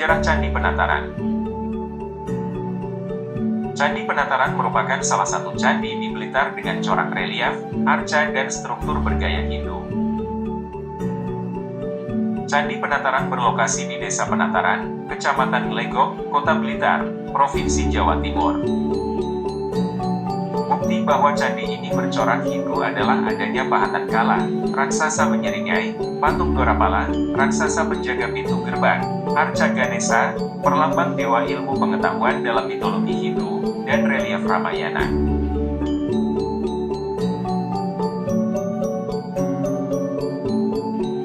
Sejarah Candi Penataran. Candi Penataran merupakan salah satu candi di Blitar dengan corak relief, arca dan struktur bergaya Hindu. Candi Penataran berlokasi di Desa Penataran, Kecamatan Glegok, Kota Blitar, Provinsi Jawa Timur. Bukti bahwa candi ini bercorak Hindu adalah adanya pahatan kala, raksasa menyeringai, patung Dorapala, raksasa penjaga pintu gerbang, arca Ganesha, perlambang dewa ilmu pengetahuan dalam mitologi Hindu, dan relief Ramayana.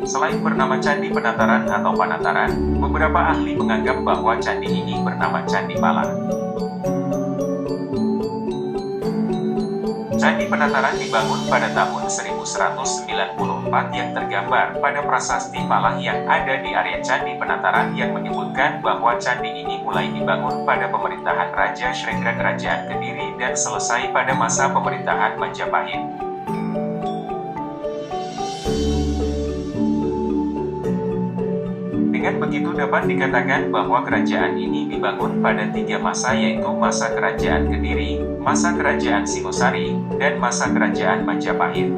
Selain bernama Candi Penataran atau Panataran, beberapa ahli menganggap bahwa candi ini bernama Candi Pala. Candi Penataran dibangun pada tahun 1194 yang tergambar pada prasasti Pala yang ada di area Candi Penataran yang menyebutkan bahwa candi ini mulai dibangun pada pemerintahan Raja Shrengga Kerajaan Kediri dan selesai pada masa pemerintahan Majapahit. Dengan begitu dapat dikatakan bahwa kerajaan ini dibangun pada 3 masa, yaitu masa kerajaan Kediri, masa kerajaan Singosari, dan masa kerajaan Majapahit.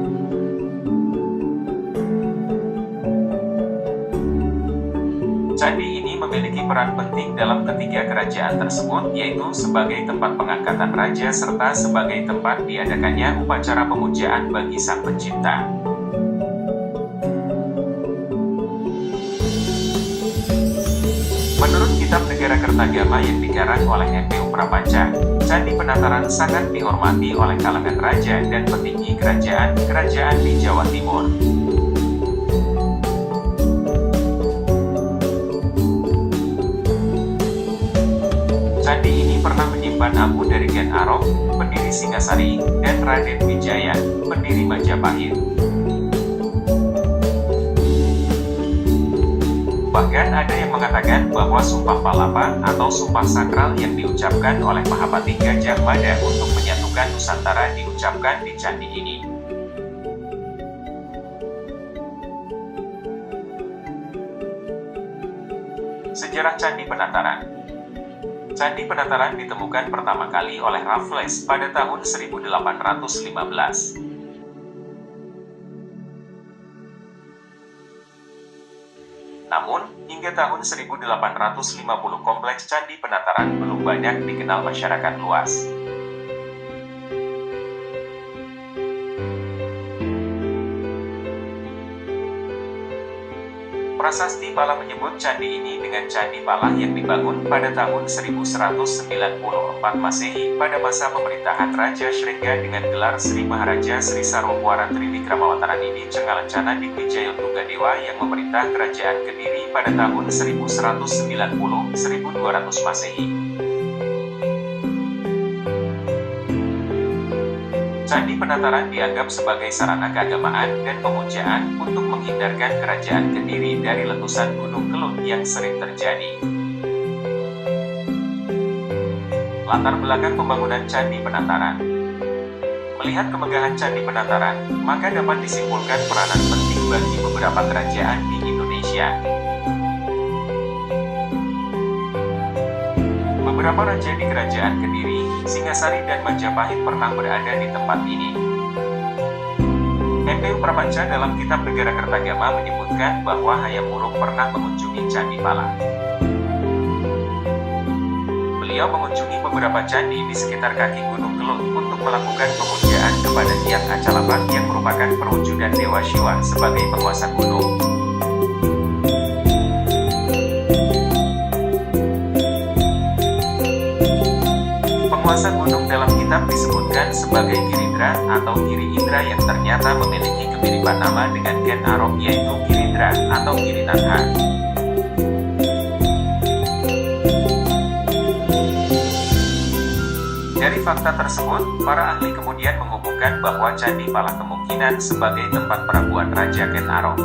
Candi ini memiliki peran penting dalam ketiga kerajaan tersebut, yaitu sebagai tempat pengangkatan raja serta sebagai tempat diadakannya upacara pemujaan bagi Sang Pencipta. Menurut Kitab Negara Kertagama yang dikarang oleh M.P.U. Prapanca, Candi Penataran sangat dihormati oleh kalangan raja dan petinggi kerajaan di Jawa Timur. Candi ini pernah menyimpan abu dari Ken Arok, pendiri Singasari, dan Raden Wijaya, pendiri Majapahit. Bahkan ada yang mengatakan bahwa Sumpah Palapa atau sumpah sakral yang diucapkan oleh Mahapati Gajah Mada untuk menyatukan Nusantara diucapkan di candi ini. Sejarah Candi Penataran. Candi Penataran ditemukan pertama kali oleh Raffles pada tahun 1815. Namun, hingga tahun 1850 kompleks Candi Penataran belum banyak dikenal masyarakat luas. Prasasti Pala menyebut candi ini dengan Candi Pala yang dibangun pada tahun 1194 Masehi pada masa pemerintahan Raja Shrengga dengan gelar Sri Maharaja Sri Sarwapwara Trivikramawataran ini Cengalancana Digwijaya Tunggadewa yang memerintah kerajaan Kediri pada tahun 1190-1200 Masehi. Candi Penataran dianggap sebagai sarana keagamaan dan pemujaan untuk menghindarkan kerajaan Kediri dari letusan Gunung Kelut yang sering terjadi. Latar belakang pembangunan Candi Penataran. Melihat kemegahan Candi Penataran, maka dapat disimpulkan peranan penting bagi beberapa kerajaan di Indonesia. Beberapa raja di kerajaan Kediri, Singasari dan Majapahit pernah berada di tempat ini. M.P.U. Prapanca dalam Kitab Negara Kertagama menyebutkan bahwa Hayam Wuruk pernah mengunjungi Candi Pala. Beliau mengunjungi beberapa candi di sekitar kaki Gunung Kelut untuk melakukan pemujaan kepada Hyang Acalapat yang merupakan perwujudan Dewa Siwa sebagai penguasa gunung. Penguasa gunung dalam kitab disebutkan sebagai Girindra atau Giri Indra yang ternyata memiliki kemiripan nama dengan Ken Arok, yaitu Girindra atau Girinadha. Dari fakta tersebut, para ahli kemudian menghubungkan bahwa Candi Pala kemungkinan sebagai tempat perabuan Raja Ken Arok.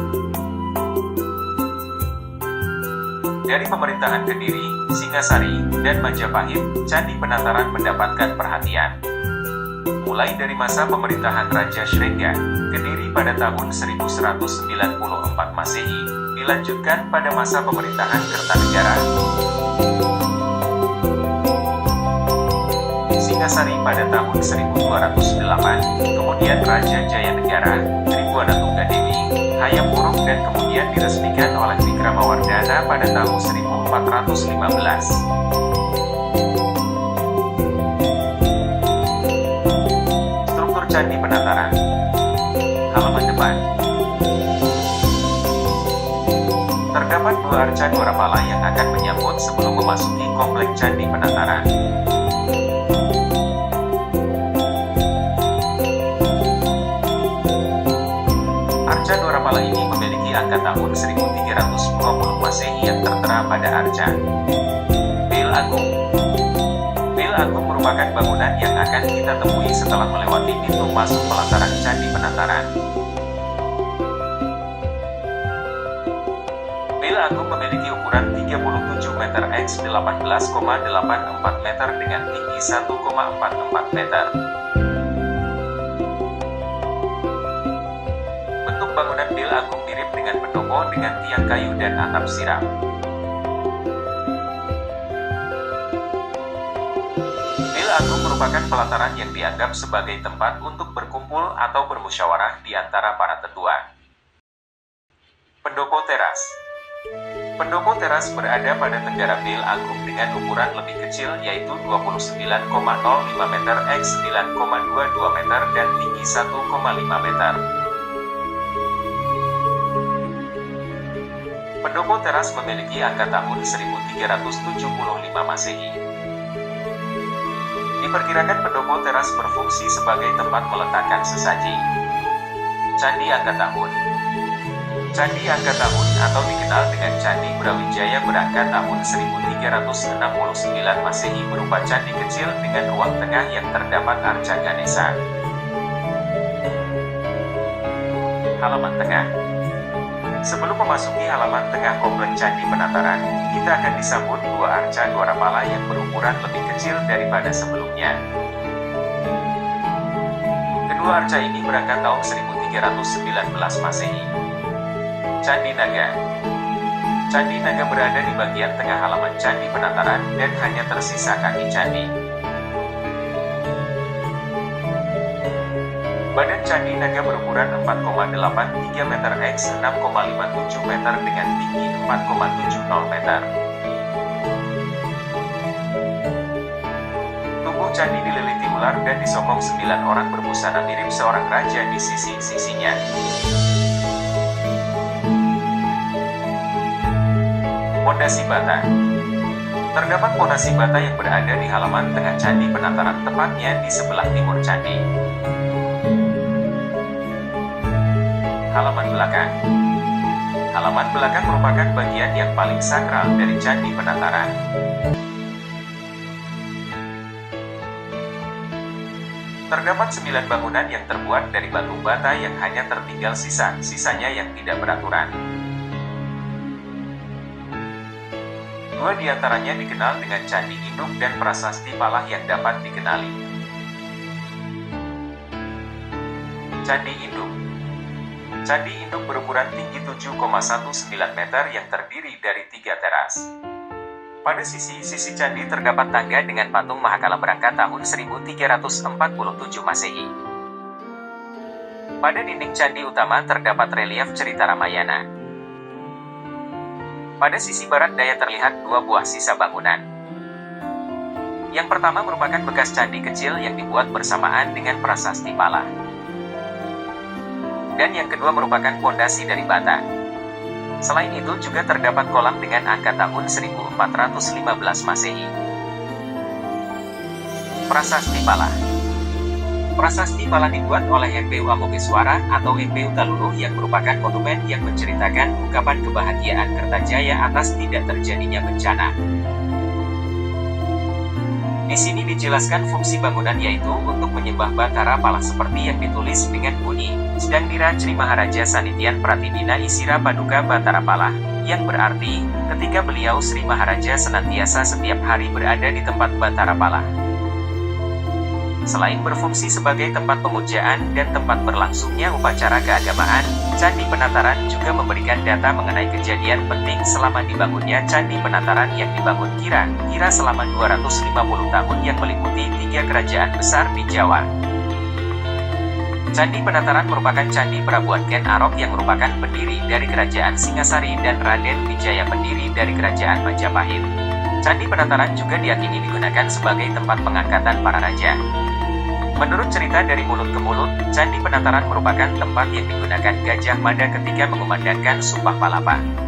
Dari pemerintahan Kediri, Singasari, dan Majapahit, Candi Penataran mendapatkan perhatian. Mulai dari masa pemerintahan Raja Shrengga, Kediri pada tahun 1194 Masehi, dilanjutkan pada masa pemerintahan Kertanegara. Singasari pada tahun 1208, kemudian Raja Jayanegara, Tribhuwana Tunggadewi, Hayam Wuruk dan kemudian diresmikan oleh Wikramawardhana pada tahun 1415. Struktur Candi Penataran. Halaman depan. Terdapat dua arca Dwarapala yang akan menyambut sebelum memasuki komplek Candi Penataran. Arca Dwarapala ini memiliki angka tahun 1320 Masehi yang tertera pada arca. Bel Agung. Bel Agung merupakan bangunan yang akan kita temui setelah melewati pintu masuk pelataran Candi Penataran. Bel Agung memiliki ukuran 37 meter x 18,84 meter dengan tinggi 1,44 meter. Bentuk bangunan Bel Agung mirip dengan pendopo dengan tiang kayu dan atap siram. Bel Agung merupakan pelataran yang dianggap sebagai tempat untuk berkumpul atau bermusyawarah di antara para tetua. Pendopo teras. Pendopo teras berada pada tenggara Bel Agung dengan ukuran lebih kecil yaitu 29,05 meter x 9,22 meter dan tinggi 1,5 meter. Pendopo teras memiliki angka tahun 1375 Masehi. Diperkirakan pendopo teras berfungsi sebagai tempat meletakkan sesaji. Candi Angka Tahun. Candi Angka Tahun atau dikenal dengan Candi Brawijaya berangka tahun 1369 Masehi berupa candi kecil dengan ruang tengah yang terdapat arca Ganesha. Halaman tengah. Sebelum memasuki halaman tengah komplek Candi Penataran, kita akan disambut dua arca Dwarapala yang berukuran lebih kecil daripada sebelumnya. Kedua arca ini berangkat tahun 1319 Masehi. Candi Naga. Candi Naga berada di bagian tengah halaman Candi Penataran dan hanya tersisa kaki candi. Badan Candi Naga berukuran 4,83 meter x 6,57 meter dengan tinggi 4,70 meter. Tubuh candi dililiti ular dan disokong 9 orang berbusana mirip seorang raja di sisi-sisinya. Pondasi bata. Terdapat pondasi bata yang berada di halaman tengah Candi Penataran, tepatnya di sebelah timur candi. Halaman belakang. Halaman belakang merupakan bagian yang paling sakral dari Candi Penataran. Terdapat 9 bangunan yang terbuat dari batu bata yang hanya tertinggal sisa-sisanya yang tidak beraturan. Dua di antaranya dikenal dengan Candi Induk dan Prasasti Palah yang dapat dikenali. Candi Induk. Candi Induk berukuran tinggi 7,19 meter yang terdiri dari 3 teras. Pada sisi-sisi candi terdapat tangga dengan patung Mahakala berangkat tahun 1347 Masehi. Pada dinding candi utama terdapat relief cerita Ramayana. Pada sisi barat daya terlihat 2 buah sisa bangunan. Yang pertama merupakan bekas candi kecil yang dibuat bersamaan dengan Prasasti Palah. Dan yang kedua merupakan pondasi dari bata. Selain itu juga terdapat kolam dengan angka tahun 1415 Masehi. Prasasti Palah. Prasasti Palah dibuat oleh MPU Amogeswara atau MPU Taluluh yang merupakan monumen yang menceritakan ungkapan kebahagiaan Kertajaya atas tidak terjadinya bencana. Di sini dijelaskan fungsi bangunan yaitu untuk menyembah Batara Palah seperti yang ditulis dengan bunyi, Sedang Dira Cri Maharaja Sanitian Pratibina Isira Paduka Batara Palah, yang berarti, ketika beliau Sri Maharaja senantiasa setiap hari berada di tempat Batara Palah. Selain berfungsi sebagai tempat pemujaan dan tempat berlangsungnya upacara keagamaan, Candi Penataran juga memberikan data mengenai kejadian penting selama dibangunnya Candi Penataran yang dibangun kira-kira selama 250 tahun yang meliputi 3 kerajaan besar di Jawa. Candi Penataran merupakan candi Prabuan Ken Arok yang merupakan pendiri dari Kerajaan Singasari dan Raden Wijaya pendiri dari Kerajaan Majapahit. Candi Penataran juga diyakini digunakan sebagai tempat pengangkatan para raja. Menurut cerita dari mulut ke mulut, Candi Penataran merupakan tempat yang digunakan Gajah Mada ketika mengumandangkan Sumpah Palapa.